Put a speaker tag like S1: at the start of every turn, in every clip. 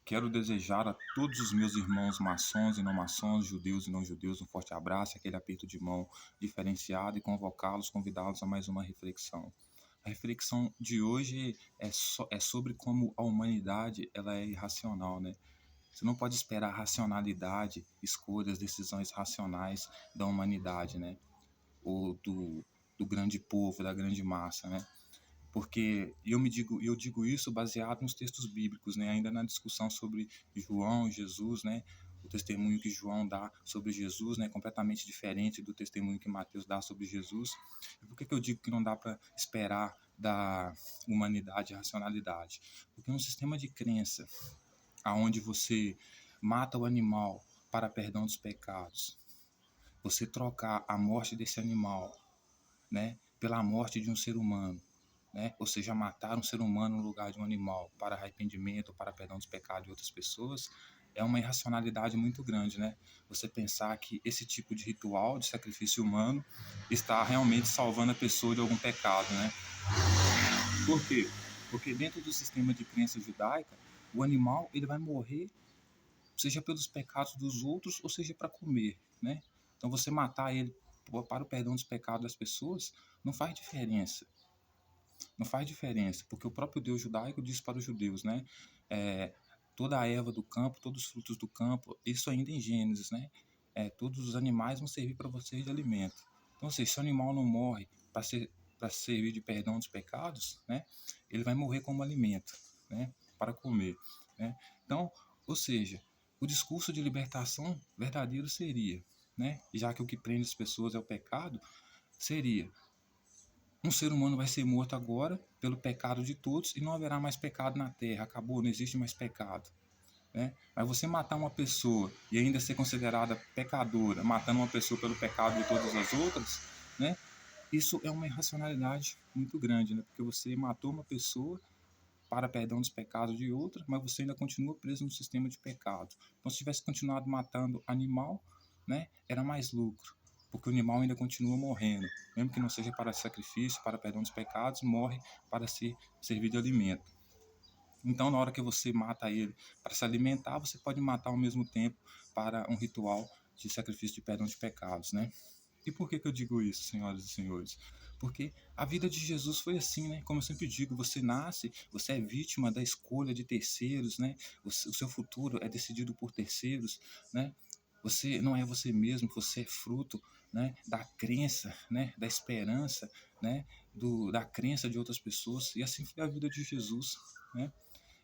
S1: Quero desejar a todos os meus irmãos maçons e não maçons, judeus e não judeus, um forte abraço, aquele aperto de mão diferenciado e convidá-los a mais uma reflexão. A reflexão de hoje é sobre como a humanidade ela é irracional, né? Você não pode esperar racionalidade, escolhas, decisões racionais da humanidade, né? Ou do grande povo, da grande massa, né? Porque eu digo isso baseado nos textos bíblicos, né? Ainda na discussão sobre João, Jesus, né? O testemunho que João dá sobre Jesus, né? Completamente diferente do testemunho que Mateus dá sobre Jesus. E por que eu digo que não dá para esperar da humanidade a racionalidade? Porque um sistema de crença aonde você mata o animal para perdão dos pecados, você trocar a morte desse animal, né, pela morte de um ser humano, né? Ou seja, matar um ser humano no lugar de um animal para arrependimento, para perdão dos pecados de outras pessoas, é uma irracionalidade muito grande, né? Você pensar que esse tipo de ritual de sacrifício humano está realmente salvando a pessoa de algum pecado, né? Por quê? Porque dentro do sistema de crença judaica, o animal ele vai morrer, seja pelos pecados dos outros ou seja para comer, né? Então você matar ele para o perdão dos pecados das pessoas não faz diferença. Não faz diferença, porque o próprio Deus judaico diz para os judeus, né? É, toda a erva do campo, todos os frutos do campo, isso ainda em Gênesis, né? Todos os animais vão servir para vocês de alimento. Então, se o animal não morre para servir de perdão dos pecados, né? Ele vai morrer como alimento, né? Para comer, né? Então, ou seja, o discurso de libertação verdadeiro seria, né? Já que o que prende as pessoas é o pecado, seria um ser humano vai ser morto agora pelo pecado de todos e não haverá mais pecado na terra. Acabou, não existe mais pecado, né? Mas você matar uma pessoa e ainda ser considerada pecadora, matando uma pessoa pelo pecado de todas as outras, né? Isso é uma irracionalidade muito grande, né? Porque você matou uma pessoa para perdão dos pecados de outra, mas você ainda continua preso no sistema de pecado. Então, se tivesse continuado matando animal, né, era mais lucro, porque o animal ainda continua morrendo, mesmo que não seja para sacrifício, para perdão dos pecados, morre para ser servir de alimento. Então, na hora que você mata ele para se alimentar, você pode matar ao mesmo tempo para um ritual de sacrifício de perdão de pecados, né? E por que eu digo isso, senhoras e senhores? Porque a vida de Jesus foi assim, né? Como eu sempre digo, você nasce, você é vítima da escolha de terceiros, né? O seu futuro é decidido por terceiros, né? Você não é você mesmo, você é fruto, né, da crença, né, da esperança, né, da crença de outras pessoas. E assim foi a vida de Jesus, né?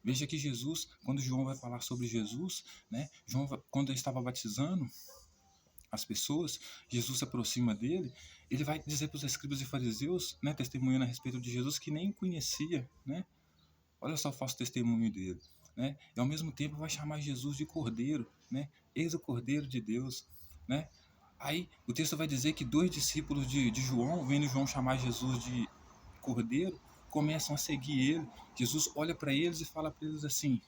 S1: Veja que Jesus, quando João vai falar sobre Jesus, né, João, quando ele estava batizando as pessoas, Jesus se aproxima dele, ele vai dizer para os escribas e fariseus, né, testemunhando a respeito de Jesus, que nem conhecia, né? Olha só o falso testemunho dele, né? E ao mesmo tempo vai chamar Jesus de Cordeiro, né? Eis o Cordeiro de Deus, né? Aí o texto vai dizer que dois discípulos de João, vendo João chamar Jesus de Cordeiro, começam a seguir ele. Jesus olha para eles e fala para eles assim: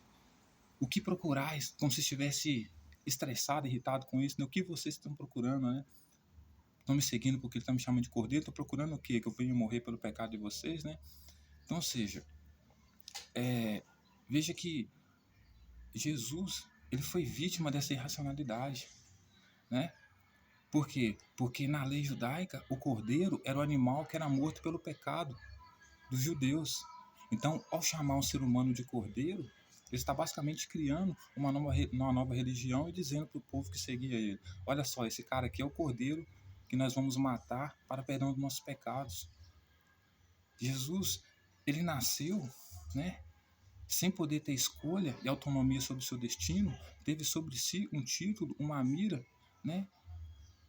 S1: o que procurais? Como se estivesse estressado, irritado com isso, né? O que vocês estão procurando, né? Estão me seguindo porque ele está me chamando de cordeiro, estou procurando o quê? Que eu venha morrer pelo pecado de vocês, né? Então, ou seja, veja que Jesus, ele foi vítima dessa irracionalidade, né? Por quê? Porque na lei judaica, o cordeiro era o animal que era morto pelo pecado dos judeus. Então, ao chamar um ser humano de cordeiro, ele está basicamente criando uma nova religião e dizendo para o povo que seguia ele: olha só, esse cara aqui é o cordeiro que nós vamos matar para perdão dos nossos pecados. Jesus, ele nasceu, né, sem poder ter escolha e autonomia sobre o seu destino, teve sobre si um título, uma mira, né,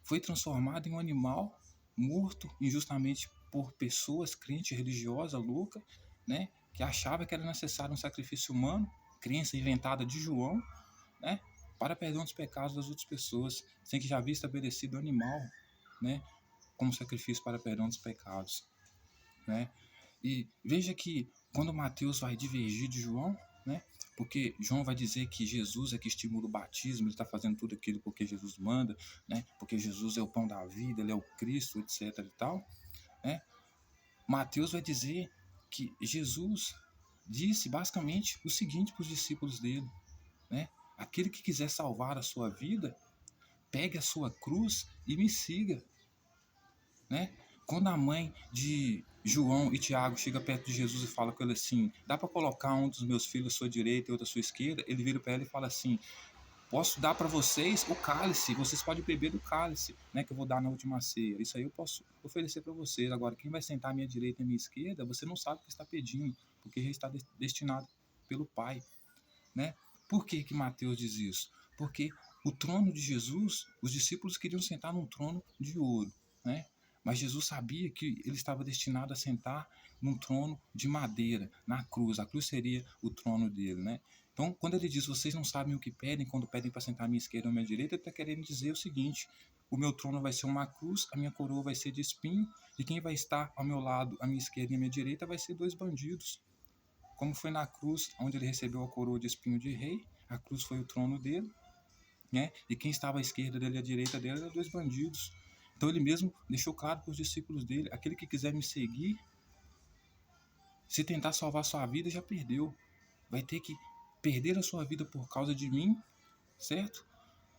S1: foi transformado em um animal morto injustamente por pessoas crentes, religiosas, louca, né, que achava que era necessário um sacrifício humano, crença inventada de João, né, para perdão dos pecados das outras pessoas, sem que já havia estabelecido o animal, né, como sacrifício para perdão dos pecados, né? E veja que quando Mateus vai divergir de João, né? Porque João vai dizer que Jesus é que estimula o batismo, ele está fazendo tudo aquilo porque Jesus manda, né? Porque Jesus é o pão da vida, ele é o Cristo, etc. e tal, né? Mateus vai dizer que Jesus disse basicamente o seguinte para os discípulos dele: né? Aquele que quiser salvar a sua vida, pegue a sua cruz e me siga, né? Quando a mãe de João e Tiago chega perto de Jesus e fala com ele assim: dá para colocar um dos meus filhos à sua direita e outro à sua esquerda? Ele vira para ela e fala assim: posso dar para vocês o cálice, vocês podem beber do cálice, né, que eu vou dar na última ceia. Isso aí eu posso oferecer para vocês. Agora, quem vai sentar à minha direita e à minha esquerda, você não sabe o que está pedindo, porque já está destinado pelo Pai, né? Por que que Mateus diz isso? Porque o trono de Jesus, os discípulos queriam sentar num trono de ouro, né? Mas Jesus sabia que ele estava destinado a sentar num trono de madeira, na cruz. A cruz seria o trono dele, né? Então, quando ele diz, vocês não sabem o que pedem, quando pedem para sentar à minha esquerda ou à minha direita, ele está querendo dizer o seguinte: o meu trono vai ser uma cruz, a minha coroa vai ser de espinho, e quem vai estar ao meu lado, à minha esquerda e à minha direita, vai ser dois bandidos. Como foi na cruz, onde ele recebeu a coroa de espinho de rei, a cruz foi o trono dele, né? E quem estava à esquerda dele e à direita dele eram dois bandidos. Então ele mesmo deixou claro para os discípulos dele: aquele que quiser me seguir, se tentar salvar sua vida, já perdeu. Vai ter que perder a sua vida por causa de mim, certo?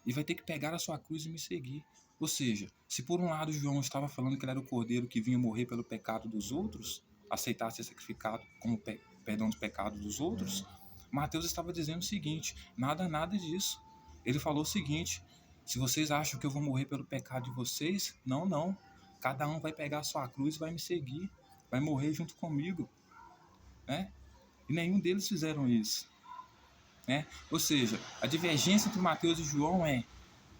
S1: E vai ter que pegar a sua cruz e me seguir. Ou seja, se por um lado João estava falando que ele era o cordeiro que vinha morrer pelo pecado dos outros, aceitar ser sacrificado como perdão dos pecados dos outros, Mateus estava dizendo o seguinte: nada disso. Ele falou o seguinte: se vocês acham que eu vou morrer pelo pecado de vocês, não. Cada um vai pegar a sua cruz e vai me seguir, vai morrer junto comigo, né? E nenhum deles fizeram isso, né? Ou seja, a divergência entre Mateus e João é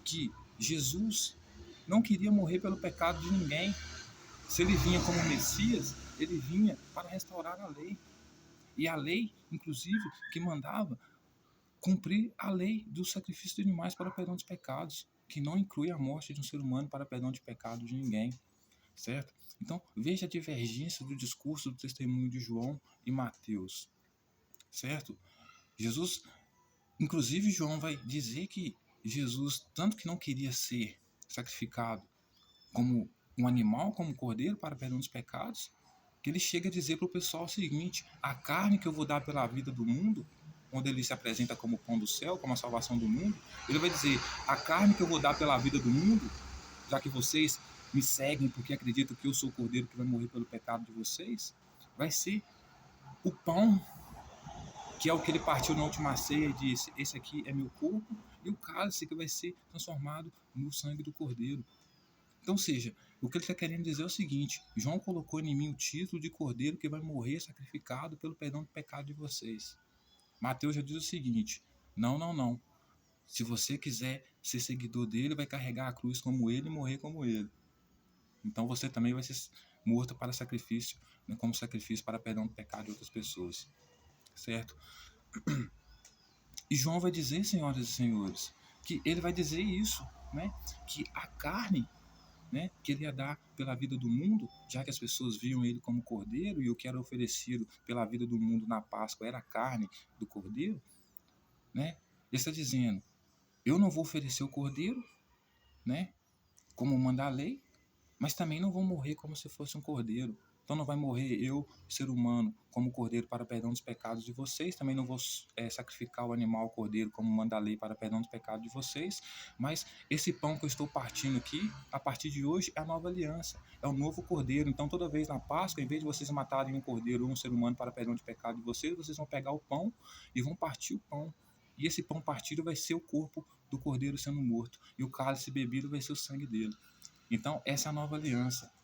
S1: que Jesus não queria morrer pelo pecado de ninguém. Se ele vinha como Messias, ele vinha para restaurar a lei. E a lei, inclusive, que mandava cumprir a lei do sacrifício de animais para o perdão dos pecados, que não inclui a morte de um ser humano para perdão de pecado de ninguém, certo? Então, veja a divergência do discurso do testemunho de João e Mateus, certo? Jesus, inclusive João vai dizer que Jesus, tanto que não queria ser sacrificado como um animal, como um cordeiro para perdão dos pecados, que ele chega a dizer para o pessoal o seguinte: a carne que eu vou dar pela vida do mundo, onde ele se apresenta como o pão do céu, como a salvação do mundo, ele vai dizer: a carne que eu vou dar pela vida do mundo, já que vocês me seguem porque acreditam que eu sou o cordeiro que vai morrer pelo pecado de vocês, vai ser o pão, que é o que ele partiu na última ceia e disse: esse aqui é meu corpo, e o cálice que vai ser transformado no sangue do cordeiro. Então, seja, o que ele está querendo dizer é o seguinte: João colocou em mim o título de cordeiro que vai morrer sacrificado pelo perdão do pecado de vocês. Mateus já diz o seguinte: não. Se você quiser ser seguidor dele, vai carregar a cruz como ele e morrer como ele. Então você também vai ser morto para sacrifício, né, como sacrifício para perdão do pecado de outras pessoas. Certo? E João vai dizer, senhoras e senhores, que ele vai dizer isso, né? Que a carne, né, que ele ia dar pela vida do mundo, já que as pessoas viam ele como cordeiro e o que era oferecido pela vida do mundo na Páscoa era a carne do cordeiro, né? Ele está dizendo: eu não vou oferecer o cordeiro, né, como manda a lei, mas também não vou morrer como se fosse um cordeiro. Então não vai morrer eu, ser humano, como cordeiro para perdão dos pecados de vocês. Também não vou sacrificar o animal, o cordeiro, como manda a lei para perdão dos pecados de vocês. Mas esse pão que eu estou partindo aqui, a partir de hoje, é a nova aliança. É o novo cordeiro. Então toda vez na Páscoa, em vez de vocês matarem um cordeiro ou um ser humano para perdão de pecado de vocês, vocês vão pegar o pão e vão partir o pão. E esse pão partido vai ser o corpo do cordeiro sendo morto. E o cálice bebido vai ser o sangue dele. Então essa é a nova aliança.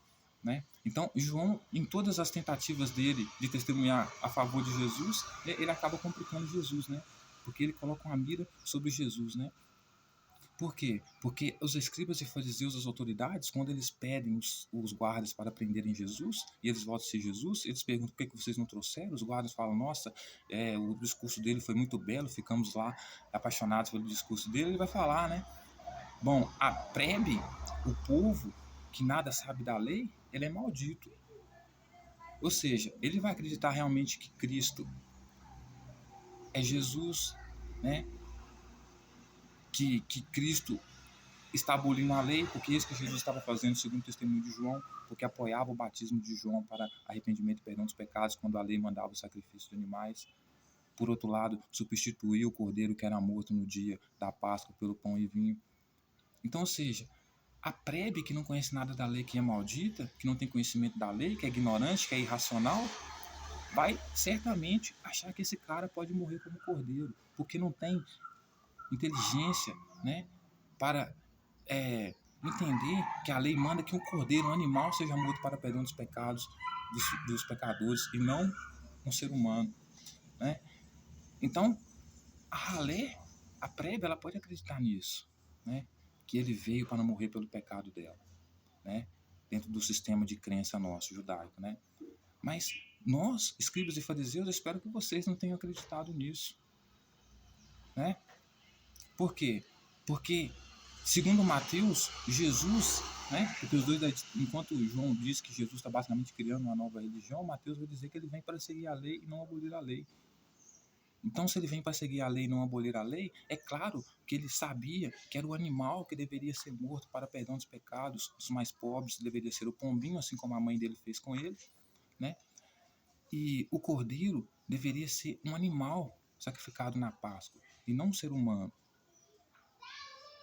S1: Né? Então, João, em todas as tentativas dele de testemunhar a favor de Jesus, ele acaba complicando Jesus, né? Porque ele coloca uma mira sobre Jesus, né? Por quê? Porque os escribas e fariseus, as autoridades, quando eles pedem os guardas para prenderem Jesus, e eles voltam a ser Jesus, eles perguntam por que vocês não trouxeram. Os guardas falam: nossa, o discurso dele foi muito belo, ficamos lá apaixonados pelo discurso dele. Ele vai falar, né? Bom, a plebe, o povo que nada sabe da lei, ele é maldito. Ou seja, ele vai acreditar realmente que Cristo é Jesus, né? Que Cristo está abolindo a lei, porque isso que Jesus estava fazendo, segundo o testemunho de João, porque apoiava o batismo de João para arrependimento e perdão dos pecados, quando a lei mandava o sacrifício de animais. por outro lado, substituiu o cordeiro que era morto no dia da Páscoa pelo pão e vinho. Então, ou seja, a plebe que não conhece nada da lei, que é maldita, que não tem conhecimento da lei, que é ignorante, que é irracional, vai certamente achar que esse cara pode morrer como cordeiro, porque não tem inteligência, né, para entender que a lei manda que um cordeiro, um animal, seja morto para perdão dos pecados dos pecadores e não um ser humano, né? Então, a ralé, a plebe, ela pode acreditar nisso, né? Que ele veio para não morrer pelo pecado dela, né? Dentro do sistema de crença nosso, judaico, né? Mas nós, escribas e fariseus, eu espero que vocês não tenham acreditado nisso, né? Por quê? Porque, segundo Mateus, Jesus, né? Porque os dois, enquanto João diz que Jesus está basicamente criando uma nova religião, Mateus vai dizer que ele vem para seguir a lei e não abolir a lei. Então, se ele vem para seguir a lei e não abolir a lei, é claro que ele sabia que era o animal que deveria ser morto para perdão dos pecados, dos mais pobres deveria ser o pombinho, assim como a mãe dele fez com ele, né? E o cordeiro deveria ser um animal sacrificado na Páscoa, e não um ser humano,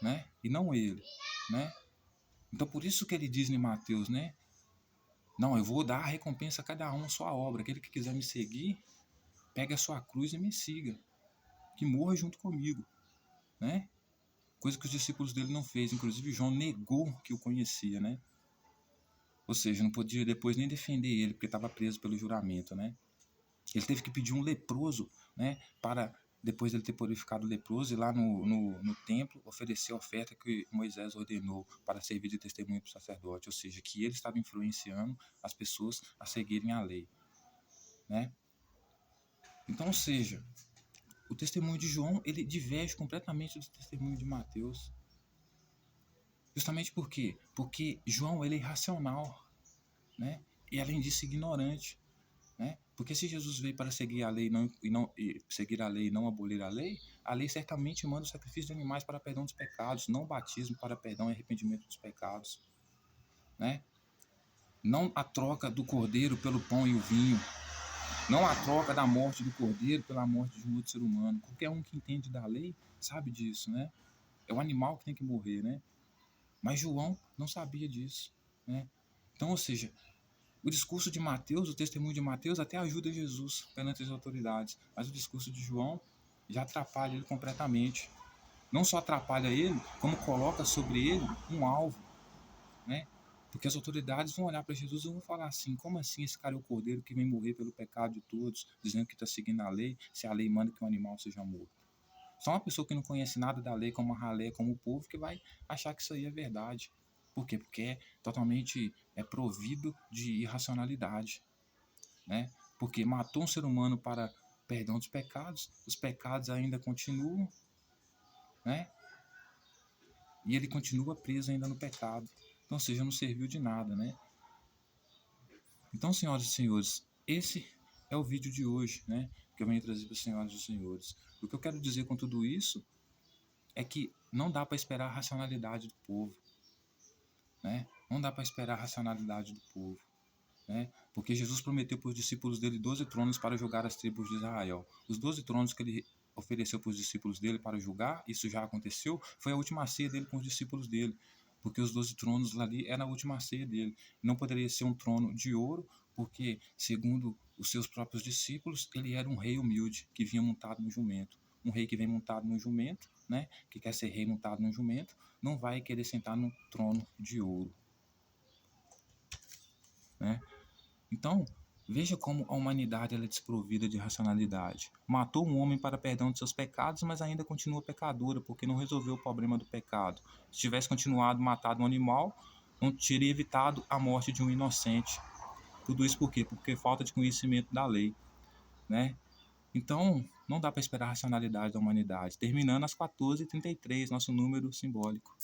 S1: né? E não ele, né? Então, por isso que ele diz em Mateus, né? Não, eu vou dar a recompensa a cada um a sua obra. Aquele que quiser me seguir, pegue a sua cruz e me siga, que morra junto comigo, né? Coisa que os discípulos dele não fez. Inclusive, João negou que o conhecia, né? Ou seja, não podia depois nem defender ele, porque estava preso pelo juramento, né? Ele teve que pedir um leproso, né? Para, depois dele ter purificado o leproso, ir lá no templo, oferecer a oferta que Moisés ordenou para servir de testemunho para o sacerdote. Ou seja, que ele estava influenciando as pessoas a seguirem a lei, né? Então, ou seja, o testemunho de João, ele diverge completamente do testemunho de Mateus. Justamente por quê? Porque João, ele é irracional, né? E além disso, ignorante, né? Porque se Jesus veio para seguir a lei e seguir a lei e não abolir a lei certamente manda o sacrifício de animais para perdão dos pecados, não o batismo para perdão e arrependimento dos pecados, né? Não a troca do cordeiro pelo pão e o vinho, não a troca da morte do cordeiro pela morte de um outro ser humano. Qualquer um que entende da lei sabe disso, né? É o animal que tem que morrer, né? Mas João não sabia disso, né? Então, ou seja, o discurso de Mateus, o testemunho de Mateus até ajuda Jesus perante as autoridades, mas o discurso de João já atrapalha ele completamente. Não só atrapalha ele, como coloca sobre ele um alvo, né? Porque as autoridades vão olhar para Jesus e vão falar assim: como assim esse cara é o cordeiro que vem morrer pelo pecado de todos, dizendo que está seguindo a lei, se a lei manda que um animal seja morto? Só uma pessoa que não conhece nada da lei, como a ralé, como o povo, que vai achar que isso aí é verdade. Por quê? Porque é totalmente provido de irracionalidade, né? Porque matou um ser humano para perdão dos pecados, os pecados ainda continuam, né? E ele continua preso ainda no pecado. Então, ou seja, não serviu de nada, né? Então, senhoras e senhores, esse é o vídeo de hoje, né? Que eu venho trazer para as senhoras e senhores. O que eu quero dizer com tudo isso é que não dá para esperar a racionalidade do povo, né? Não dá para esperar a racionalidade do povo, né? Porque Jesus prometeu para os discípulos dele 12 tronos para julgar as tribos de Israel. Os 12 tronos que ele ofereceu para os discípulos dele para julgar, isso já aconteceu, foi a última ceia dele com os discípulos dele. Porque os 12 tronos ali era a última ceia dele. Não poderia ser um trono de ouro, porque, segundo os seus próprios discípulos, ele era um rei humilde, que vinha montado no jumento. Um rei que vem montado no jumento, né, que quer ser rei montado no jumento, não vai querer sentar no trono de ouro, né? Então, veja como a humanidade ela é desprovida de racionalidade. Matou um homem para perdão de seus pecados, mas ainda continua pecadora, porque não resolveu o problema do pecado. Se tivesse continuado matado um animal, não teria evitado a morte de um inocente. Tudo isso por quê? Porque falta de conhecimento da lei, né? Então, não dá para esperar a racionalidade da humanidade. Terminando às 14h33, nosso número simbólico.